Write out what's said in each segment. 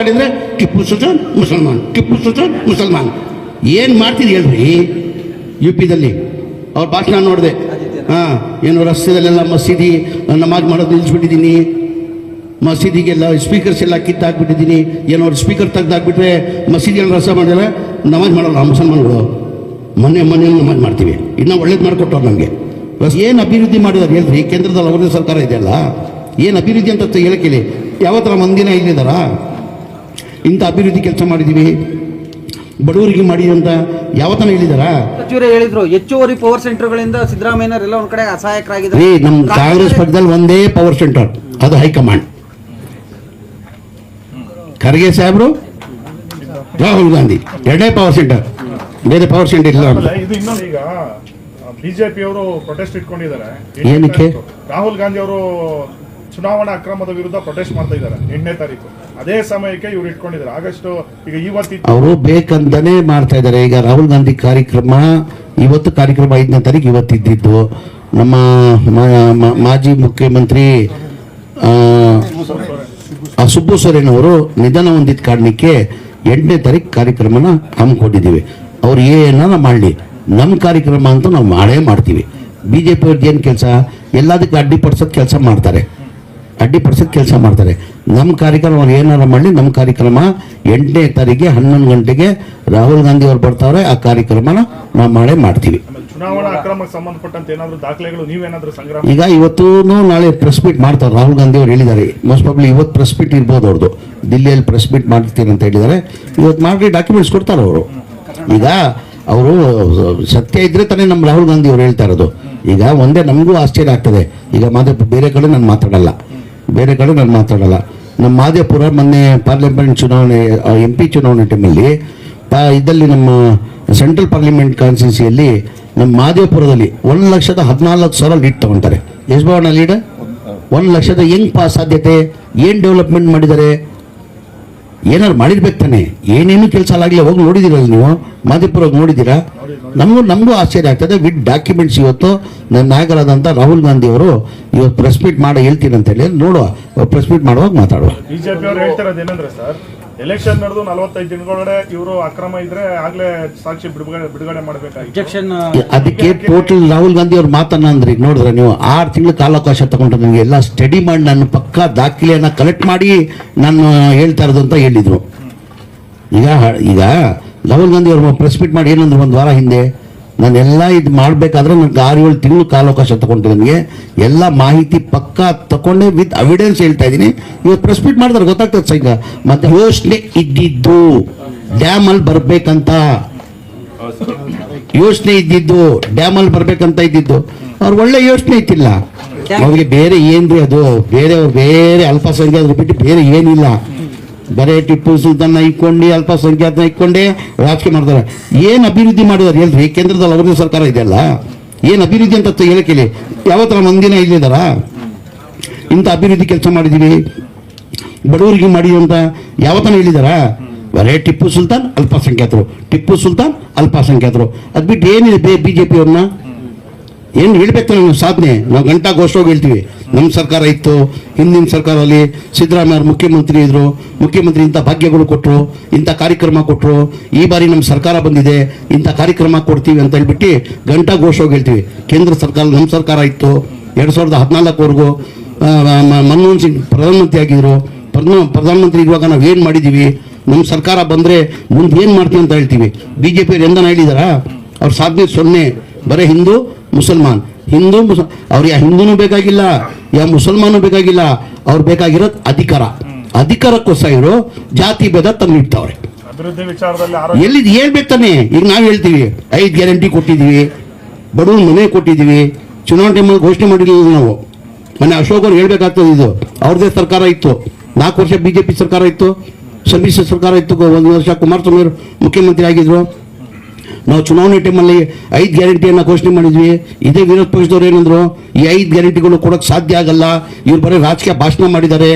ಮಾಡಿದ್ರೆ ಟಿಪ್ಪು ಸುಲ್ತಾನ್ ಮುಸಲ್ಮಾನ್, ಟಿಪ್ಪು ಸುಲ್ತಾನ್ ಮುಸಲ್ಮಾನ್. ಏನು ಮಾಡ್ತೀರಿ ಹೇಳ್ರಿ? ಯು ಪಿದಲ್ಲಿ ಅವ್ರ ಭಾಷಣ ನೋಡಿದೆ. ಏನು ರಸ್ತೆದಲ್ಲೆಲ್ಲ ಮಸೀದಿ ನಮಾಜ್ ಮಾಡೋದು ನಿಲ್ಲಿಸ್ಬಿಟ್ಟಿದ್ದೀನಿ, ಮಸೀದಿಗೆಲ್ಲ ಸ್ಪೀಕರ್ಸ್ ಎಲ್ಲ ಕಿತ್ತಾಕ್ಬಿಟ್ಟಿದ್ದೀನಿ. ಏನೋ ಅವ್ರು ಸ್ಪೀಕರ್ ತೆಗ್ದಾಕ್ಬಿಟ್ರೆ ಮಸೀದಿಯಲ್ಲಿ ರಸ ಮಾಡಿದ್ರೆ ನಮಾಜ್ ಮಾಡೋಲ್ಲ ಮುಸಲ್ಮಾನ್ಗಳು. ಮನೆ ನಮಾಜ್ ಮಾಡ್ತೀವಿ. ಇನ್ನೂ ಒಳ್ಳೇದು ಮಾಡಿಕೊಟ್ಟವ್ರು ನಮಗೆ. ಏನು ಅಭಿವೃದ್ಧಿ ಮಾಡಿದಾರೆ ಹೇಳ್ರಿ? ಕೇಂದ್ರದಲ್ಲಿ ಅವ್ರದೇ ಸರ್ಕಾರ ಇದೆಯಲ್ಲ, ಏನು ಅಭಿವೃದ್ಧಿ ಅಂತ ಹೇಳಕ್ಕಿಲ್ಲ. ಯಾವತ್ತರ ಮಂದಿನ ಇಲ್ಲಿದ್ದಾರಾ? ಇಂಥ ಅಭಿವೃದ್ಧಿ ಕೆಲಸ ಮಾಡಿದ್ದೀವಿ, ಬಡವರಿಗೆ ಮಾಡಿ ಅಂತ ಯಾವತ್ತನ ಹೇಳಿದಾರಾ? ಸಚಿವರೇ ಹೇಳಿದ್ರು ಹೆಚ್ಚುವರಿ ಪವರ್ ಸೆಂಟರ್ಗಳಿಂದ ಸಿದ್ದರಾಮಯ್ಯನವರೆಲ್ಲ ಒಂದ್ ಕಡೆ ಅಸಹಾಯಕರಾಗಿದ್ದಾರೆ. ನಮ್ಮ ಕಾಂಗ್ರೆಸ್ ಪಕ್ಷದಲ್ಲಿ ಒಂದೇ ಪವರ್ ಸೆಂಟರ್, ಅದು ಹೈಕಮಾಂಡ್. ಖರ್ಗೆ ಸಾಹೇಬ್ರು, ರಾಹುಲ್ ಗಾಂಧಿ, ಎರಡೇ ಪವರ್ ಸೆಂಟರ್, ಬೇರೆ ಪವರ್ ಸೆಂಟರ್ ಇಲ್ಲ. ಇದು ಇನ್ನೊಂದು, ಈಗ ಬಿಜೆಪಿ ಅವರು ಪ್ರೊಟೆಸ್ಟ್ ಇಟ್ಕೊಂಡಿದ್ದಾರೆ. ಏನಕ್ಕೆ? ರಾಹುಲ್ ಗಾಂಧಿ ಅವರು ಚುನಾವಣಾ ಅಕ್ರಮದ ವಿರುದ್ಧ ಪ್ರೊಟೆಸ್ಟ್ ಮಾಡ್ತಾ ಇದ್ದಾರೆ 8ನೇ ತಾರೀಕು. ಅದೇ ಸಮಯಕ್ಕೆ ಇವ್ರು ಇಟ್ಕೊಂಡಿದ್ದಾರೆ ಆಗಸ್ಟ್. ಈಗ ಇವತ್ತು ಅವರು ಬೇಕಂತಾನೆ ಮಾಡ್ತಾ ಇದ್ದಾರೆ. ಈಗ ರಾಹುಲ್ ಗಾಂಧಿ ಕಾರ್ಯಕ್ರಮ ಇವತ್ತು, ಕಾರ್ಯಕ್ರಮ 5ನೇ ತಾರೀಕು ಇವತ್ತಿದ್ದು. ನಮ್ಮ ಮಾಜಿ ಮುಖ್ಯಮಂತ್ರಿ ಸುಬ್ಬು ಸೊರೇನ್ ಅವರು ನಿಧನ ಹೊಂದಿದ ಕಾರಣಕ್ಕೆ 8ನೇ ತಾರೀಕು ಕಾರ್ಯಕ್ರಮನ ಹಮ್ಮಿಕೊಂಡಿದ್ದೀವಿ. ಅವ್ರು ಏನಾರ ಮಾಡಲಿ, ನಮ್ಮ ಕಾರ್ಯಕ್ರಮ ಅಂತ ನಾವು ಮಾಡೇ ಮಾಡ್ತೀವಿ. ಬಿಜೆಪಿ ಅವ್ರದ್ದು ಏನು ಕೆಲಸ? ಎಲ್ಲದಕ್ಕೆ ಅಡ್ಡಿಪಡಿಸೋದು ಕೆಲಸ ಮಾಡ್ತಾರೆ, ನಮ್ಮ ಕಾರ್ಯಕ್ರಮ ಅವ್ರು ಏನಾರ ಮಾಡಲಿ, ನಮ್ಮ ಕಾರ್ಯಕ್ರಮ 8ನೇ ತಾರೀಕಿಗೆ 11 ಗಂಟೆಗೆ ರಾಹುಲ್ ಗಾಂಧಿ ಅವ್ರು ಬರ್ತಾವ್ರೆ. ಆ ಕಾರ್ಯಕ್ರಮನ ನಾವು ಮಾಡೇ ಮಾಡ್ತೀವಿ. ಚುನಾವಣಾ ಅಕ್ರಮಕ್ಕೆ ಸಂಬಂಧಪಟ್ಟಂತೆ ಏನಾದರೂ ದಾಖಲೆಗಳು ನೀವೇನಾದ್ರೂ ಸಂಗ್ರಹ? ಈಗ ಇವತ್ತು ನಾಳೆ ಪ್ರೆಸ್ ಮೀಟ್ ಮಾಡ್ತಾರೆ. ರಾಹುಲ್ ಗಾಂಧಿ ಅವರು ಹೇಳಿದ್ದಾರೆ, ಮೋಸ್ಟ್ ಪ್ರಾಬ್ಲಿ ಇವತ್ತು ಪ್ರೆಸ್ ಮೀಟ್ ಇರ್ಬೋದು ಅವ್ರದ್ದು. ದಿಲ್ಲಿಯಲ್ಲಿ ಪ್ರೆಸ್ ಮೀಟ್ ಮಾಡ್ತೀನಿ ಅಂತ ಹೇಳಿದ್ದಾರೆ. ಇವತ್ತು ಮಾಡಿ ಡಾಕ್ಯುಮೆಂಟ್ಸ್ ಕೊಡ್ತಾರೆ ಅವರು. ಈಗ ಅವರು ಸತ್ಯ ಇದ್ರೆ ತಾನೇ ನಮ್ಮ ರಾಹುಲ್ ಗಾಂಧಿ ಅವರು ಹೇಳ್ತಾ ಇರೋದು. ಈಗ ಒಂದೇ ನಮಗೂ ಆಶ್ಚರ್ಯ ಆಗ್ತದೆ. ಈಗ ಬೇರೆ ಕಡೆ ನಾನು ಮಾತಾಡಲ್ಲ. ನಮ್ಮ ಮಾದೇಪುರ ಮೊನ್ನೆ ಪಾರ್ಲಿಮೆಂಟ್ ಚುನಾವಣೆ, MP ಚುನಾವಣೆ ಟೈಮಲ್ಲಿ ಇದ್ದಲ್ಲಿ ನಮ್ಮ ಸೆಂಟ್ರಲ್ ಪಾರ್ಲಿಮೆಂಟ್ ಕಾನ್ಸ್ಟಿಟ್ಯೂನ್ಸಿಯಲ್ಲಿ ನಮ್ಮ ಮಾದೇಪುರದಲ್ಲಿ 1,14,000 ಲೀಡ್ ತಗೊಂತಾರೆ. ಎಷ್ಟು ಬರೋಣ ಲೀಡ್? 1,00,000 ಹೆಂಗ್ ಪಾಸ್ ಸಾಧ್ಯತೆ? ಏನು ಡೆವಲಪ್ಮೆಂಟ್ ಮಾಡಿದ್ದಾರೆ? ಏನಾರು ಮಾಡಿರ್ಬೇಕು ತಾನೆ. ಏನೇನು ಕೆಲಸ ಆಗಲಿ. ಹೋಗಿ ನೋಡಿದಿರಲ್ಲ ನೀವು, ಮಾದೇಪುರ ಹೋಗಿ ನೋಡಿದ್ದೀರಾ? ನಮಗೂ ಆಶ್ಚರ್ಯ ಆಗ್ತದೆ. ವಿತ್ ಡಾಕ್ಯುಮೆಂಟ್ಸ್ ಇವತ್ತು ನನ್ನ ನಾಯಕರಾದಂಥ ರಾಹುಲ್ ಗಾಂಧಿ ಅವರು ಇವತ್ತು ಪ್ರೆಸ್ ಮೀಟ್ ಮಾಡಿ ಹೇಳ್ತೀನಿ ಅಂತ ಹೇಳಿ ನೋಡುವ. ಪ್ರೆಸ್ ಮೀಟ್ ಮಾಡುವಾಗ ಮಾತಾಡುವ. ಬಿಜೆಪಿ ಅವರು ಹೇಳ್ತಿರೋದು ಏನಂದ್ರೆ, ಸರ್, ಎಲೆಕ್ಷನ್ ನಡೆದು 45 ದಿನಗಳೊಳಗೆ ಇವರು ಅಕ್ರಮ ಇದ್ರೆ ಆಗ್ಲೇ ಸಾಕ್ಷಿ ಬಿಡುಗಡೆ ಮಾಡಬೇಕಾಗಿ. ಅದಕ್ಕೆ ಟೋಟಲ್ ರಾಹುಲ್ ಗಾಂಧಿ ಅವ್ರ ಮಾತನ್ನ ಅಂದ್ರೆ ನೋಡಿದ್ರೆ ನೀವು 6 ತಿಂಗಳು ಕಾಲಾವಕಾಶ ತಗೊಂಡ್ರೆ ನನಗೆ ಎಲ್ಲ ಸ್ಟಡಿ ಮಾಡಿ ನಾನು ಪಕ್ಕಾ ದಾಖಲೆಯನ್ನ ಕಲೆಕ್ಟ್ ಮಾಡಿ ನಾನು ಹೇಳ್ತಾ ಇರೋದು ಅಂತ ಹೇಳಿದ್ರು. ಈಗ ರಾಹುಲ್ ಗಾಂಧಿ ಅವ್ರ ಪ್ರೆಸ್ ಮೀಟ್ ಮಾಡಿ ಏನಂದ್ರೆ, ಒಂದು ವಾರ ಹಿಂದೆ ನಾನೆಲ್ಲ ಇದು ಮಾಡಬೇಕಾದ್ರೆ ನನಗೆ 6-7 ತಿಂಗಳು ಕಾಲಾವಕಾಶ ತಗೊಂಡು ನನಗೆ ಎಲ್ಲ ಮಾಹಿತಿ ಪಕ್ಕಾ ತಗೊಂಡೆ ವಿತ್ ಎವಿಡೆನ್ಸ್ ಹೇಳ್ತಾ ಇದ್ದೀನಿ. ಇವತ್ತು ಪ್ರೆಸ್ ಮೀಟ್ ಮಾಡಿದ್ರೆ ಗೊತ್ತಾಗ್ತದೆ ಸರ್. ಈಗ ಮತ್ತೆ ಯೋಚನೆ ಇದ್ದಿದ್ದು ಡ್ಯಾಮಲ್ಲಿ ಬರಬೇಕಂತ, ಡ್ಯಾಮಲ್ಲಿ ಬರಬೇಕಂತ ಇದ್ದಿದ್ದು. ಅವ್ರು ಒಳ್ಳೆ ಯೋಚನೆ ಇತ್ತಿಲ್ಲ ಅವ್ರಿಗೆ. ಬೇರೆ ಏನ್ರಿ ಅದು? ಬೇರೆ ಅಲ್ಪಸಂಖ್ಯಾತರು ಬಿಟ್ಟು ಬೇರೆ ಏನಿಲ್ಲ. ಬರೇ ಟಿಪ್ಪು ಸುಲ್ತಾನ್ ಇಟ್ಕೊಂಡು ಅಲ್ಪಸಂಖ್ಯಾತನ ಇಟ್ಕೊಂಡೇ ರಾಜಕೀಯ ಮಾಡ್ತಾರೆ. ಏನು ಅಭಿವೃದ್ಧಿ ಮಾಡಿದಾರೆ ಹೇಳ್ರಿ? ಕೇಂದ್ರದಲ್ಲಿ ಅವ್ರದೇ ಸರ್ಕಾರ ಇದೆಯಲ್ಲ, ಏನು ಅಭಿವೃದ್ಧಿ ಅಂತ ಹೇಳಕ್ಕಿಲ್ಲ. ಯಾವತ್ತರ ಮಂದಿನ ಇಲ್ಲಿದ್ದಾರಾ? ಇಂಥ ಅಭಿವೃದ್ಧಿ ಕೆಲಸ ಮಾಡಿದ್ದೀವಿ, ಬಡವರಿಗೆ ಮಾಡಿ ಅಂತ ಯಾವತ್ತನ ಹೇಳಿದಾರಾ? ಬರೇ ಟಿಪ್ಪು ಸುಲ್ತಾನ್ ಅಲ್ಪಸಂಖ್ಯಾತರು ಅದು ಬಿಟ್ಟು ಏನಿದೆ ಬಿಜೆಪಿ ಅವ್ರನ್ನ? ಏನು ಹೇಳ್ಬೇಕು ನಾವು ಸಾಧನೆ? ನಾವು ಗಂಟಾ ಘೋಷವಾಗಿ ಹೇಳ್ತೀವಿ. ನಮ್ಮ ಸರ್ಕಾರ ಇತ್ತು, ಹಿಂದಿನ ಸರ್ಕಾರದಲ್ಲಿ ಸಿದ್ದರಾಮಯ್ಯ ಅವರು ಮುಖ್ಯಮಂತ್ರಿ ಇದ್ರು, ಮುಖ್ಯಮಂತ್ರಿ ಇಂಥ ಭಾಗ್ಯಗಳು ಕೊಟ್ಟರು, ಇಂಥ ಕಾರ್ಯಕ್ರಮ ಕೊಟ್ಟರು. ಈ ಬಾರಿ ನಮ್ಮ ಸರ್ಕಾರ ಬಂದಿದೆ, ಇಂಥ ಕಾರ್ಯಕ್ರಮ ಕೊಡ್ತೀವಿ ಅಂತ ಹೇಳ್ಬಿಟ್ಟು ಗಂಟಾ ಘೋಷವಾಗಿ ಹೇಳ್ತೀವಿ. ಕೇಂದ್ರ ಸರ್ಕಾರ, ನಮ್ಮ ಸರ್ಕಾರ ಇತ್ತು 2014ವರೆಗೂ. ಮನಮೋಹನ್ ಸಿಂಗ್ ಪ್ರಧಾನಮಂತ್ರಿ ಆಗಿದ್ರು. ಪ್ರಧಾನಮಂತ್ರಿ ಇರುವಾಗ ನಾವು ಏನು ಮಾಡಿದ್ದೀವಿ? ನಮ್ಮ ಸರ್ಕಾರ ಬಂದರೆ ಮುಂದೆ ಏನು ಮಾಡ್ತೀವಿ ಅಂತ ಹೇಳ್ತೀವಿ. BJP ಅವ್ರು ಎಂದನ ಹೇಳಿದಾರಾ? ಅವ್ರ ಸಾಧನೆ 0. ಬರೀ ಹಿಂದೂ ಮುಸಲ್ಮಾನ್. ಅವ್ರಿಗೆ ಹಿಂದೂನೂ ಬೇಕಾಗಿಲ್ಲ, ಯಾವ ಮುಸಲ್ಮಾನೂ ಬೇಕಾಗಿಲ್ಲ. ಅವ್ರು ಬೇಕಾಗಿರೋದು ಅಧಿಕಾರಕ್ಕೋಸ್ಕರ ಇವರು ಜಾತಿ ಭೇದ ತಂದಿಡ್ತಾವ್ರೆ. ಎಲ್ಲಿದ್ದು ಹೇಳ್ಬೇಕು ತಾನೆ. ಈಗ ನಾವು ಹೇಳ್ತೀವಿ 5 ಗ್ಯಾರಂಟಿ ಕೊಟ್ಟಿದ್ದೀವಿ, ಬಡವ್ರ ಮನೆ ಕೊಟ್ಟಿದ್ದೀವಿ. ಚುನಾವಣೆ ಟೈಮಲ್ಲಿ ಘೋಷಣೆ ಮಾಡಿರಲಿಲ್ಲ ನಾವು. ಮೊನ್ನೆ ಅಶೋಕ್ ಅವ್ರು ಹೇಳ್ಬೇಕಾಗ್ತದೆ. ಇದು ಅವ್ರದ್ದೇ ಸರ್ಕಾರ ಇತ್ತು, 4 ವರ್ಷ BJP ಸರ್ಕಾರ ಇತ್ತು, ಸಮ್ಮಿಶ್ರ ಸರ್ಕಾರ ಇತ್ತು. 1 ವರ್ಷ ಕುಮಾರಸ್ವಾಮಿ ಅವರು ಮುಖ್ಯಮಂತ್ರಿ ಆಗಿದ್ರು. ನಾವು ಚುನಾವಣೆ ಟೈಮಲ್ಲಿ 5 ಗ್ಯಾರಂಟಿಯನ್ನು ಘೋಷಣೆ ಮಾಡಿದ್ವಿ. ಇದೇ ವಿರೋಧ ಪಕ್ಷದವ್ರು ಏನಂದ್ರು, ಈ 5 ಗ್ಯಾರಂಟಿಗಳು ಕೊಡೋಕೆ ಸಾಧ್ಯ ಆಗಲ್ಲ, ಇವ್ರು ಬರೀ ರಾಜಕೀಯ ಭಾಷಣ ಮಾಡಿದ್ದಾರೆ,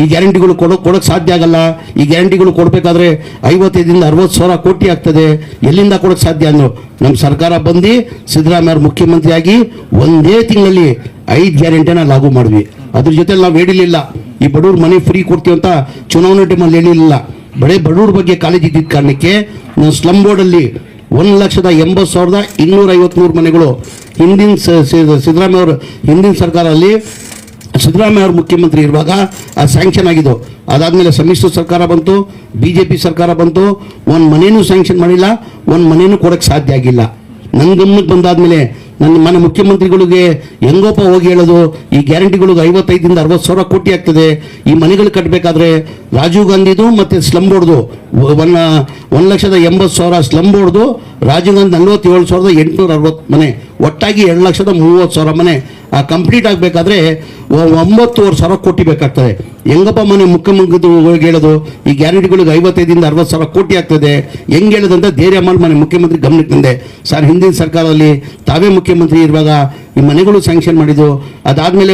ಈ ಗ್ಯಾರಂಟಿಗಳು ಕೊಡೋಕೆ ಸಾಧ್ಯ ಆಗಲ್ಲ. ಈ ಗ್ಯಾರಂಟಿಗಳು ಕೊಡಬೇಕಾದ್ರೆ 55ರಿಂದ 60 ಸಾವಿರ ಕೋಟಿ ಆಗ್ತದೆ, ಎಲ್ಲಿಂದ ಕೊಡೋಕೆ ಸಾಧ್ಯ ಅಂದರು. ನಮ್ಮ ಸರ್ಕಾರ ಬಂದು ಸಿದ್ದರಾಮಯ್ಯ ಅವರು ಮುಖ್ಯಮಂತ್ರಿ ಆಗಿ ಒಂದೇ ತಿಂಗಳಲ್ಲಿ 5 ಗ್ಯಾರಂಟಿನ ಲಾಗು ಮಾಡಿದ್ವಿ. ಅದ್ರ ಜೊತೆ ನಾವು ಹೇಳಿರಲಿಲ್ಲ ಈ ಬಡವ್ರ ಮನೆ ಫ್ರೀ ಕೊಡ್ತೀವಿ ಅಂತ ಚುನಾವಣೆ ಟೈಮಲ್ಲಿ ಹೇಳಿಲ್ಲ. ಬಡವ್ರ ಬಗ್ಗೆ ಕಾಳಜಿ ಇದ್ದಿದ್ದ ಕಾರಣಕ್ಕೆ ನಾವು ಸ್ಲಮ್ ಬೋರ್ಡಲ್ಲಿ 1,80,253 ಮನೆಗಳು ಹಿಂದಿನ ಸಿದ್ದರಾಮಯ್ಯ ಅವರು ಹಿಂದಿನ ಸರ್ಕಾರದಲ್ಲಿ ಸಿದ್ದರಾಮಯ್ಯ ಅವರು ಮುಖ್ಯಮಂತ್ರಿ ಇರುವಾಗ ಅದು ಸ್ಯಾಂಕ್ಷನ್ ಆಗಿದ್ದು. ಅದಾದಮೇಲೆ ಸಮ್ಮಿಶ್ರ ಸರ್ಕಾರ ಬಂತು, BJP ಸರ್ಕಾರ ಬಂತು, ಒಂದು ಮನೇನೂ ಸ್ಯಾಂಕ್ಷನ್ ಮಾಡಿಲ್ಲ, ಒಂದು ಮನೇನೂ ಕೊಡೋಕ್ಕೆ ಸಾಧ್ಯ ಆಗಿಲ್ಲ. ನನ್ನ ಗಮನಕ್ಕೆ ಬಂದಾದ್ಮೇಲೆ ನನ್ನ ಮನೆ ಮುಖ್ಯಮಂತ್ರಿಗಳಿಗೆ ಹೆಂಗೋಪ ಹೋಗಿ ಹೇಳೋದು, ಈ ಗ್ಯಾರಂಟಿಗಳಿಗೆ 55ರಿಂದ 60 ಸಾವಿರ ಕೋಟಿ ಆಗ್ತದೆ. ಈ ಮನೆಗಳು ಕಟ್ಟಬೇಕಾದ್ರೆ ರಾಜೀವ್ ಗಾಂಧಿದು ಮತ್ತು ಸ್ಲಮ್ ಬೋರ್ಡ್ದು 1,80,000 ಸ್ಲಮ್ ಬೋರ್ಡ್ದು, ರಾಜೀವ್ ಗಾಂಧಿ 47,860 ಮನೆ, ಒಟ್ಟಾಗಿ 2,30,000 ಮನೆ ಕಂಪ್ಲೀಟ್ ಆಗಬೇಕಾದ್ರೆ 9,500 ಕೋಟಿ ಬೇಕಾಗ್ತದೆ. ಹೆಂಗಪ್ಪ ಮನೆ ಮುಖ್ಯಮಂತ್ರಿಗಳಿಗೆ ಹೇಳೋದು, ಈ ಗ್ಯಾರಂಟಿಗಳಿಗೆ 55ರಿಂದ 60 ಸಾವಿರ ಕೋಟಿ ಆಗ್ತದೆ, ಹೆಂಗೆ ಹೇಳೋದಂತ ಧೈರ್ಯ ಮಾಡಿ ಮನೆ ಮುಖ್ಯಮಂತ್ರಿ ಗಮನಕ್ಕೆ ತಂದೆ. ಸರ್, ಹಿಂದಿನ ಸರ್ಕಾರದಲ್ಲಿ ತಾವೇ ಮುಖ್ಯಮಂತ್ರಿ ಇರುವಾಗ ಈ ಮನೆಗಳು ಸ್ಯಾಂಕ್ಷನ್ ಮಾಡಿದ್ದು, ಅದಾದಮೇಲೆ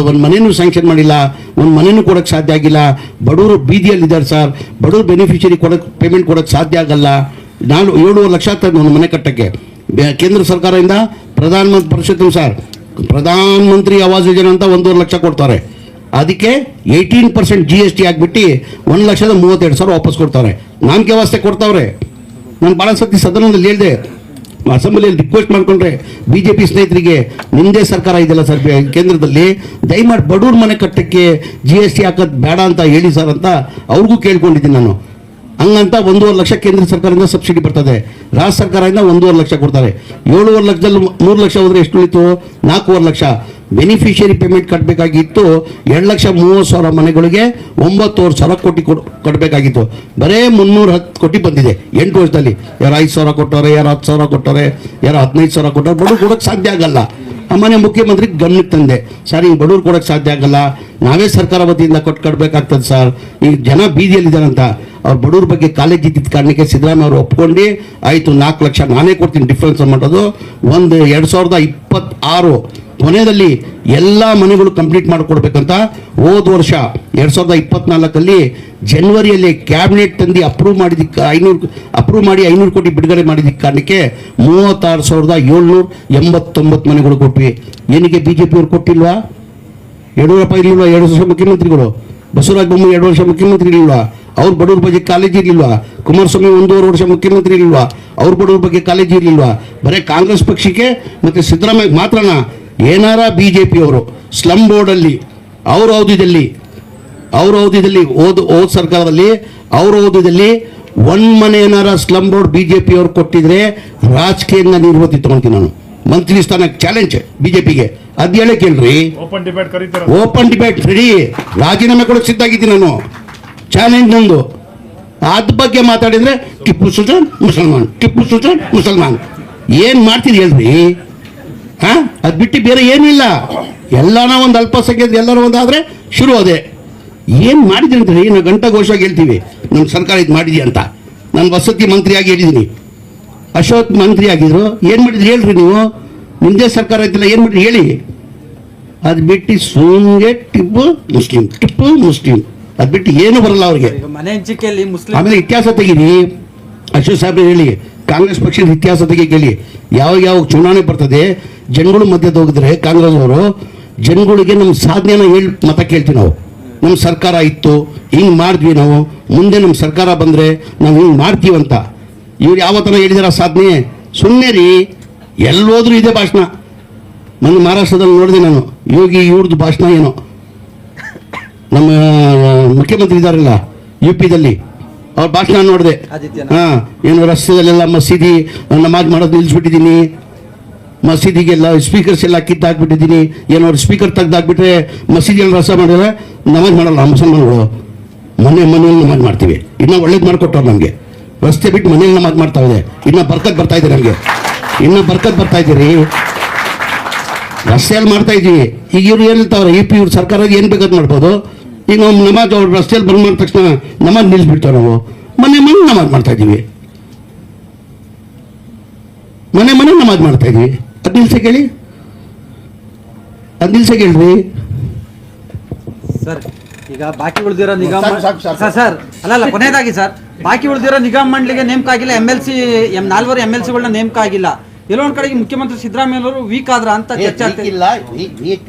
ಒಂದು ಮನೇನೂ ಸ್ಯಾಂಕ್ಷನ್ ಮಾಡಿಲ್ಲ, ಒಂದು ಮನೇನೂ ಕೊಡೋಕ್ಕೆ ಸಾಧ್ಯ ಆಗಿಲ್ಲ. ಬಡವರು ಬೀದಿಯಲ್ಲಿದ್ದಾರೆ ಸರ್, ಬಡವರು ಬೆನಿಫಿಷರಿ ಪೇಮೆಂಟ್ ಕೊಡೋಕ್ಕೆ ಸಾಧ್ಯ ಆಗಲ್ಲ. ನಾನು 7.5 ಲಕ್ಷ ಆಗ್ತದೆ ಒಂದು ಮನೆ ಕಟ್ಟಕ್ಕೆ. ಕೇಂದ್ರ ಸರ್ಕಾರದಿಂದ ಪ್ರಧಾನಮಂತ್ರಿ ಪರಿಷತ್ತು ಸರ್, ಪ್ರಧಾನಮಂತ್ರಿ ಆವಾಸ್ ಯೋಜನೆ ಅಂತ 1.5 ಲಕ್ಷ ಕೊಡ್ತಾರೆ. ಅದಕ್ಕೆ 18% GST ಆಗಿಬಿಟ್ಟು 1,32,000 ವಾಪಸ್ ಕೊಡ್ತಾರೆ. ನಾಮಕೆ ವ್ಯವಸ್ಥೆ ಕೊಡ್ತಾವ್ರೆ. ನಾನು ಭಾಳ ಸತಿ ಸದನದಲ್ಲಿ ಹೇಳಿದೆ, ಅಸೆಂಬ್ಲಿಯಲ್ಲಿ ರಿಕ್ವೆಸ್ಟ್ ಮಾಡಿಕೊಂಡ್ರೆ BJP ಸ್ನೇಹಿತರಿಗೆ, ನಿಮ್ಮದೇ ಸರ್ಕಾರ ಇದೆಯಲ್ಲ ಸರ್ ಕೇಂದ್ರದಲ್ಲಿ, ದಯಮಾಡಿ ಬಡವ್ರ ಮನೆ ಕಟ್ಟಕ್ಕೆ GST ಹಾಕೋದು ಬೇಡ ಅಂತ ಹೇಳಿ ಸರ್ ಅಂತ ಅವ್ರಿಗೂ ಕೇಳ್ಕೊಂಡಿದ್ದೀನಿ ನಾನು. ಹಂಗಂತ 1.5 ಲಕ್ಷ ಕೇಂದ್ರ ಸರ್ಕಾರದಿಂದ ಸಬ್ಸಿಡಿ ಬರ್ತದೆ, ರಾಜ್ಯ ಸರ್ಕಾರದಿಂದ 1.5 ಲಕ್ಷ ಕೊಡ್ತಾರೆ. 7.5 ಲಕ್ಷದಲ್ಲಿ 3 ಲಕ್ಷ ಹೋದರೆ ಎಷ್ಟು ಉಳಿತು? 4.5 ಲಕ್ಷ ಬೆನಿಫಿಷಿಯರಿ ಪೇಮೆಂಟ್ ಕಟ್ಟಬೇಕಾಗಿತ್ತು. 2,30,000 ಮನೆಗಳಿಗೆ 9,000 ಕೋಟಿ ಕಟ್ಟಬೇಕಾಗಿತ್ತು. ಬರೇ 310 ಕೋಟಿ ಬಂದಿದೆ 8 ವರ್ಷದಲ್ಲಿ. ಯಾರು 5,000 ಕೊಟ್ಟವ್ರೆ, ಯಾರು 10,000 ಕೊಟ್ಟವ್ರೆ, ಯಾರು 15,000 ಕೊಟ್ಟವ್ರೆ. ಬಡವ್ರು ಕೊಡೋಕ್ಕೆ ಸಾಧ್ಯ ಆಗಲ್ಲ. ಮನೆ ಮುಖ್ಯಮಂತ್ರಿ ಗಮನಕ್ಕೆ ತಂದೆ, ಸರ್ ಹಿಂಗೆ ಬಡವ್ರು ಕೊಡೋಕ್ಕೆ ಸಾಧ್ಯ ಆಗಲ್ಲ, ನಾವೇ ಸರ್ಕಾರ ವತಿಯಿಂದ ಕಟ್ಟಬೇಕಾಗ್ತದೆ ಸರ್. ಈಗ ಜನ ಬೀದಿಯಲ್ಲಿದ್ದಾರಂತ ಅವ್ರ ಬಡವ್ರ ಬಗ್ಗೆ ಕಾಲೇಜ್ ಇದ್ದಿದ್ದ ಕಾರಣಕ್ಕೆ ಸಿದ್ದರಾಮಯ್ಯ ಅವರು ಒಪ್ಕೊಂಡು ಆಯಿತು 4 ಲಕ್ಷ ನಾನೇ ಕೊಡ್ತೀನಿ ಡಿಫ್ರೆನ್ಸ್ ಮಾಡೋದು. 2026 ಕೊನೆಯಲ್ಲಿ ಎಲ್ಲ ಮನೆಗಳು ಕಂಪ್ಲೀಟ್ ಮಾಡಿಕೊಡ್ಬೇಕಂತ ಹೋದ ವರ್ಷ 2024 ಜನವರಿಯಲ್ಲಿ ಕ್ಯಾಬಿನೆಟ್ ತಂದು ಅಪ್ರೂವ್ ಮಾಡಿದ್ದಕ್ಕೆ 500 ಕೋಟಿ ಬಿಡುಗಡೆ ಮಾಡಿದ್ದಕ್ಕೆ ಕಾರಣಕ್ಕೆ 36,789 ಮನೆಗಳು ಕೊಟ್ವಿ. ಏನಕ್ಕೆ BJP ಅವ್ರು ಕೊಟ್ಟಿಲ್ವಾ? ಯಡಿಯೂರಪ್ಪ ಇರಲಿಲ್ವಾ 2 ವರ್ಷ ಮುಖ್ಯಮಂತ್ರಿಗಳು? ಬಸವರಾಜ ಬೊಮ್ಮಾಯಿ 2 ವರ್ಷ ಮುಖ್ಯಮಂತ್ರಿ ಇರಲಿಲ್ವಾ? ಅವ್ರ ಬಡವ್ರ ಬಗ್ಗೆ ಕಾಲೇಜ್ ಇರಲಿಲ್ವಾ? ಕುಮಾರಸ್ವಾಮಿ 1.5 ವರ್ಷ ಮುಖ್ಯಮಂತ್ರಿ ಇರಲಿಲ್ವಾ? ಅವ್ರ ಬಡವ್ರ ಬಗ್ಗೆ ಕಾಲೇಜ್ ಇರಲಿಲ್ವಾ? ಬರೀ ಕಾಂಗ್ರೆಸ್ ಪಕ್ಷಕ್ಕೆ ಮತ್ತು ಸಿದ್ದರಾಮಯ್ಯ ಮಾತ್ರನಾ? ಏನಾರ BJP ಅವರು ಸ್ಲಮ್ ಬೋರ್ಡಲ್ಲಿ ಅವ್ರ ಅವಧಿಯಲ್ಲಿ ಹೋದ ಸರ್ಕಾರದಲ್ಲಿ ಅವ್ರ ಅವಧಿಯಲ್ಲಿ ಒಂದು ಮನೆ ಏನಾರ ಸ್ಲಮ್ ಬೋರ್ಡ್ BJP ಅವ್ರು ಕೊಟ್ಟಿದ್ರೆ ರಾಜಕೀಯದಿಂದ ನಿರ್ವಹಣೆ ತಗೊಳ್ತೀನಿ ನಾನು. ಮಂತ್ರಿ ಸ್ಥಾನಕ್ಕೆ ಚಾಲೆಂಜ್ BJPಗೆ. ಅದು ಹೇಳೇ ಕೇಳ್ರಿ. ಓಪನ್ ಡಿಬೇಟ್ ಕರೀತಾರೆ. ಓಪನ್ ಡಿಬೇಟ್ ರೆಡಿ, ರಾಜೀನಾಮೆ ಕೊಡೋಕೆ ಸಿದ್ಧಾಗಿದ್ದೀನಿ ನಾನು. ಚಾಲೆಂಜ್ ನಂದು. ಅದ್ರ ಬಗ್ಗೆ ಮಾತಾಡಿದ್ರೆ ಟಿಪ್ಪು ಸುಲ್ತಾನ್ ಮುಸಲ್ಮಾನ್ ಏನು ಮಾಡ್ತೀರಿ ಹೇಳ್ರಿ? ಹಾಂ, ಅದು ಬಿಟ್ಟು ಬೇರೆ ಏನೂ ಇಲ್ಲ. ಎಲ್ಲಾನ ಒಂದು ಅಲ್ಪಸಂಖ್ಯಾತ ಎಲ್ಲರೂ ಒಂದಾದರೆ ಶುರು ಅದೇ. ಏನು ಮಾಡಿದ್ರಿ ಅಂತ ನಾವು ಘಂಟಾಘೋಷವಾಗಿ ಹೇಳ್ತೀವಿ, ನಮ್ಮ ಸರ್ಕಾರ ಇದು ಮಾಡಿದ್ವಿ ಅಂತ. ನಾನು ವಸತಿ ಮಂತ್ರಿಯಾಗಿ ಹೇಳಿದ್ದೀನಿ, ಅಶೋಕ್ ಮಂತ್ರಿ ಆಗಿದ್ರು. ಏನು ಮಾಡಿದ್ರಿ ಹೇಳ್ರಿ ನೀವು? ನಿಮ್ಮದೇ ಸರ್ಕಾರ ಇದ್ದಿಲ್ಲ, ಏನು ಮಾಡಿದ್ರಿ ಹೇಳಿ? ಅದು ಬಿಟ್ಟು ಸುಮ್ಮನೆ ಟಿಪ್ಪು ಮುಸ್ಲಿಂ ಅದು ಬಿಟ್ಟು ಏನು ಬರಲ್ಲ ಅವ್ರಿಗೆ. ಮನೆ ಹಂಚಿಕೆಯಲ್ಲಿ ಮುಸ್ಲಿಂ. ಆಮೇಲೆ ಇತಿಹಾಸ ತೆಗೀರಿ, ಅಶೋಕ್ ಸಾಹೇಬ್ರೆ ಹೇಳಿ, ಕಾಂಗ್ರೆಸ್ ಪಕ್ಷದ ಇತಿಹಾಸ ತೆಗೀಲಿ. ಯಾವ ಚುನಾವಣೆ ಬರ್ತದೆ, ಜನಗಳು ಮಧ್ಯದ ಹೋಗಿದ್ರೆ ಕಾಂಗ್ರೆಸ್ ಅವರು ಜನಗಳಿಗೆ ನಮ್ಮ ಸಾಧನೆಯನ್ನು ಹೇಳಿ ಮತ ಕೇಳ್ತೀವಿ ನಾವು. ನಮ್ಮ ಸರ್ಕಾರ ಇತ್ತು, ಹಿಂಗೆ ಮಾಡಿದ್ವಿ ನಾವು, ಮುಂದೆ ನಮ್ಮ ಸರ್ಕಾರ ಬಂದರೆ ನಾವು ಹಿಂಗೆ ಮಾಡ್ತೀವಂತ. ಇವ್ರು ಯಾವತ್ತನ ಹೇಳಿದಾರ ಸಾಧನೆ? ಸುಮ್ಮನೆ ರೀ, ಎಲ್ಲೋದ್ರೂ ಇದೇ ಭಾಷಣ. ಮೊನ್ನೆ ಮಹಾರಾಷ್ಟ್ರದಲ್ಲಿ ನೋಡಿದೆ ನಾನು, ಯೋಗಿ ಇವ್ರದ್ದು ಭಾಷಣ ಏನೋ. ನಮ್ಮ ಮುಖ್ಯಮಂತ್ರಿ ಇದ್ದಾರಲ್ಲ UPದಲ್ಲಿ, ಅವ್ರ ಭಾಷಣ ನೋಡಿದೆ. ಹಾಂ, ಏನು ರಸ್ತೆದಲ್ಲೆಲ್ಲ ಮಸೀದಿ ನಮಾಜ್ ಮಾಡೋದು ನಿಲ್ಲಿಸ್ಬಿಟ್ಟಿದ್ದೀನಿ, ಮಸೀದಿಗೆಲ್ಲ ಸ್ಪೀಕರ್ಸ್ ಎಲ್ಲ ಕಿತ್ತಾಕ್ಬಿಟ್ಟಿದ್ದೀನಿ. ಏನೋ ಅವ್ರು ಸ್ಪೀಕರ್ ತೆಗ್ದಾಕ್ಬಿಟ್ರೆ ಮಸೀದಿಯಲ್ಲಿ ರಸ ಮಾಡಿದ್ರೆ ನಮಾಜ್ ಮಾಡಲ್ಲ ಮುಸಲ್ಮಾನ್ಗಳು. ಮನೆಯಲ್ಲಿ ನಮಾಜ್ ಮಾಡ್ತೀವಿ. ಇನ್ನೂ ಒಳ್ಳೇದು ಮಾಡಿಕೊಟ್ಟವ್ರು ನಮಗೆ. ರಸ್ತೆ ಬಿಟ್ಟು ಮನೇಲಿ ನಮಾಜ್ ಮಾಡ್ತಾ ಇದೆ. ಇನ್ನೂ ಬರ್ಕತ್ ಬರ್ತಾ ಇದೆ ನಮಗೆ, ಇನ್ನೂ ಬರ್ಕತ್ ಬರ್ತಾ ಇದ್ದೀರಿ. ರಸ್ತೆಯಲ್ಲಿ ಮಾಡ್ತಾ ಇದ್ದೀವಿ. ಈಗ ಇವ್ರು ಏನು ಹೇಳ್ತಾವ್ರೆ, UP ಇವ್ರ ಸರ್ಕಾರ ಏನು ಬೇಕಾದ್ ಮಾಡ್ಬೋದು. ಈಗ ನಾವು ನಮಾಜ್ ಅವ್ರು ರಸ್ತೆಯಲ್ಲಿ ಬಂದ್ ಮಾಡಿದ ತಕ್ಷಣ ನಮಾಜ್ ನಿಲ್ಲಿಸ್ಬಿಡ್ತಾವೆ. ನಾವು ಮನೆ ನಮಾಜ್ ಮಾಡ್ತಾ ಇದ್ದೀವಿ, ಮನೆ ನಮಾಜ್ ಮಾಡ್ತಾ ಇದ್ದೀವಿ. ಅದು ನಿಲ್ಸಕ್ಕೆ ಹೇಳಿ, ಹೇಳ್ರಿ ಸರ್. ಈಗ ಬಾಕಿ ಉಳಿದಿರೋ ನಿಗಮ ಸರ್ ಅಲ್ಲ ಕೊನೆಯದಾಗಿ ಸರ್, ಬಾಕಿ ಉಳಿದಿರೋ ನಿಗಮ ಮಂಡಳಿಗೆ ನೇಮಕ ಆಗಿಲ್ಲ. MLC 4 MLCಗಳನ್ನ ನೇಮಕ ಆಗಿಲ್ಲ. ಎಲ್ಲೋ ಒಂದ್ ಕಡೆಗೆ ಮುಖ್ಯಮಂತ್ರಿ ಸಿದ್ದರಾಮಯ್ಯ ಅವರು ವೀಕ್ ಆದ್ರ ಅಂತ ಚರ್ಚೆ ಆಗ್ತಾ ಇದೆ. ಇಲ್ಲ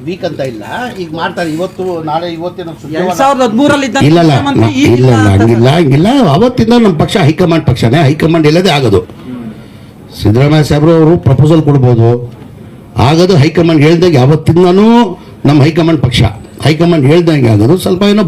ವೀಕ್ ಅಂತ ಇಲ್ಲ, ಈಗ ಮಾಡ್ತಾರೆ ಇವತ್ತು ನಾಳೆ ಇವತ್ತಿನ 2013 ಇದ್ದ ಇಲ್ಲ ಮುಖ್ಯಮಂತ್ರಿ ಈಗ ಇಲ್ಲ ಇಲ್ಲ ಅಂತ ಹಂಗಿಲ್ಲ ಹಂಗಿಲ್ಲ. ಅವತ್ತಿಂದ ನಮ್ಮ ಪಕ್ಷ ಹೈಕಮಾಂಡ್ ಪಕ್ಷನೇ, ಹೈಕಮಾಂಡ್ ಇಲ್ಲದೆ ಆಗೋದು. ಸಿದ್ದರಾಮಯ್ಯ ಸಾಹೇಬ್ರು ಅವರು ಪ್ರಪೋಸಲ್ ಕೊಡ್ಬೋದು, ಆಗೋದು ಹೈಕಮಾಂಡ್ ಹೇಳ್ದಂಗೆ. ಯಾವತ್ತಿಂದನೂ ನಮ್ಮ ಹೈಕಮಾಂಡ್ ಪಕ್ಷ, ಹೈಕಮಾಂಡ್ ಹೇಳ್ದಂಗೆ ಆಗೋದು. ಸ್ವಲ್ಪ ಏನೋ